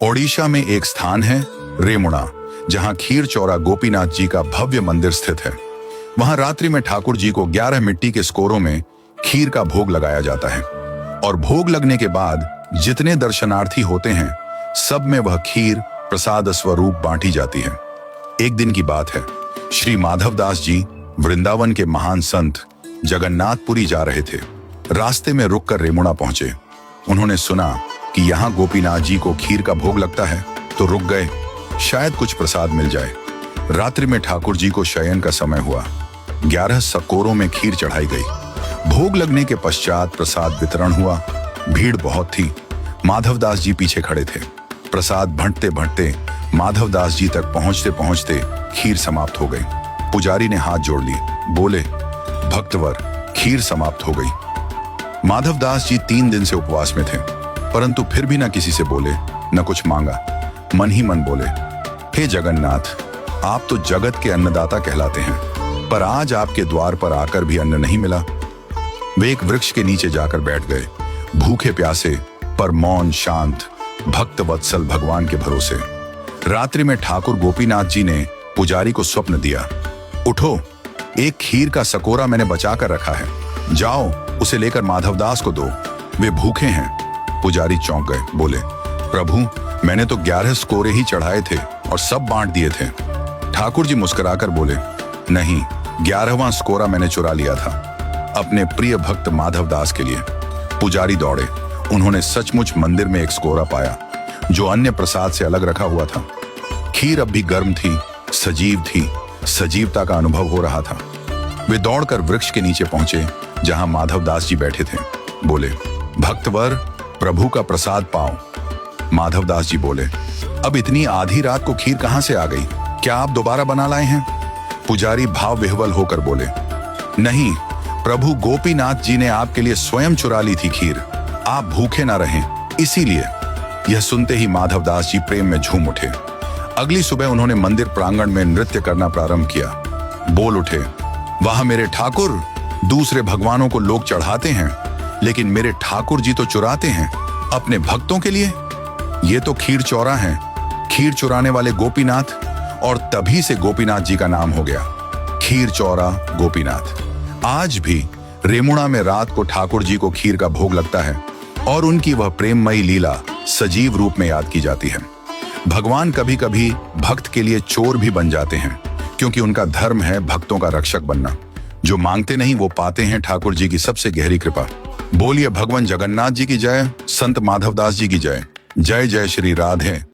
ओडिशा में एक स्थान है रेमुणा, जहां खीर चौरा गोपीनाथ जी का भव्य मंदिर स्थित है। वहां रात्रि में ठाकुर जी को 11 मिट्टी के स्कोरों में खीर का भोग लगाया जाता है और भोग लगने के बाद जितने दर्शनार्थी होते हैं सब में वह खीर प्रसाद स्वरूप बांटी जाती है। एक दिन की बात है, श्री माधवदास जी वृंदावन के महान संत जगन्नाथपुरी जा रहे थे। रास्ते में रुककर रेमुणा पहुंचे। उन्होंने सुना कि यहाँ गोपीनाथ जी को खीर का भोग लगता है तो रुक गए, शायद कुछ प्रसाद मिल जाए। रात्रि में ठाकुर जी को शयन का समय हुआ। 11 सकोरों में खीर चढ़ाई गई। भोग लगने के पश्चात प्रसाद वितरण हुआ। भीड़ बहुत थी। माधवदास जी पीछे खड़े थे। प्रसाद भंटते भंटते माधवदास जी तक पहुंचते पहुंचते खीर समाप्त हो गई। पुजारी ने हाथ जोड़ लिए, बोले, भक्तवर, खीर समाप्त हो गई। माधवदास जी 3 दिन से उपवास में थे, परंतु फिर भी न किसी से बोले, न कुछ मांगा। मन ही मन बोले, हे जगन्नाथ, आप तो जगत के अन्नदाता कहलाते हैं, पर आज आपके द्वार पर आकर भी अन्न नहीं मिला। वे एक वृक्ष के नीचे जाकर बैठ गए, भूखे प्यासे पर मौन शांत भक्त वत्सल भगवान के भरोसे। रात्रि में ठाकुर गोपीनाथ जी ने पुजारी को स्वप्न दिया, उठो, एक खीर का सकोरा मैंने बचा कर रखा है, जाओ उसे लेकर माधवदास को दो, वे भूखे हैं। पुजारी चौंक गए, बोले, प्रभु, मैंने तो 11 स्कोरे ही चढ़ाए थे और सब बांट दिए थे। ठाकुर जी मुस्कुराकर बोले, नहीं, 11वां स्कोरा मैंने चुरा लिया था, अपने प्रिय भक्त माधवदास के लिए। पुजारी दौड़े। उन्होंने सचमुच मंदिर में एक स्कोरा पाया, जो अन्य प्रसाद से अलग रखा हुआ था। खीर अब भी गर्म थी, सजीव थी, सजीवता का अनुभव हो रहा था। वे दौड़कर वृक्ष के नीचे पहुंचे, जहां माधवदास जी बैठे थे। बोले, भक्तवर, प्रभु का प्रसाद पाओ। माधवदास जी बोले, अब इतनी आधी रात को खीर कहां से आ गई? क्या आप दोबारा बना लाए हैं? पुजारी भाव विह्वल होकर बोले, नहीं, प्रभु गोपीनाथ जी ने आपके लिए स्वयं चुरा ली थी खीर, आप भूखे ना रहें, इसीलिए। यह सुनते ही माधवदास जी प्रेम में झूम उठे। अगली सुबह उन्होंने मंदिर प्रांगण में नृत्य करना प्रारंभ किया। बोल उठे, वाह मेरे ठाकुर, दूसरे भगवानों को लोग चढ़ाते हैं, लेकिन मेरे ठाकुर जी तो चुराते हैं अपने भक्तों के लिए। ये तो खीर चौरा है, खीर चुराने वाले गोपीनाथ। और तभी से गोपीनाथ जी का नाम हो गया, खीर चौरा गोपीनाथ। आज भी रेमुणा में रात को ठाकुर जी को खीर का भोग लगता है और उनकी वह प्रेममयी लीला सजीव रूप में याद की जाती है। भगवान कभी कभी भक्त के लिए चोर भी बन जाते हैं, क्योंकि उनका धर्म है भक्तों का रक्षक बनना। जो मांगते नहीं वो पाते हैं ठाकुर जी की सबसे गहरी कृपा। बोलिए भगवान जगन्नाथ जी की जय, संत माधवदास जी की जय। जय जय श्री राधे।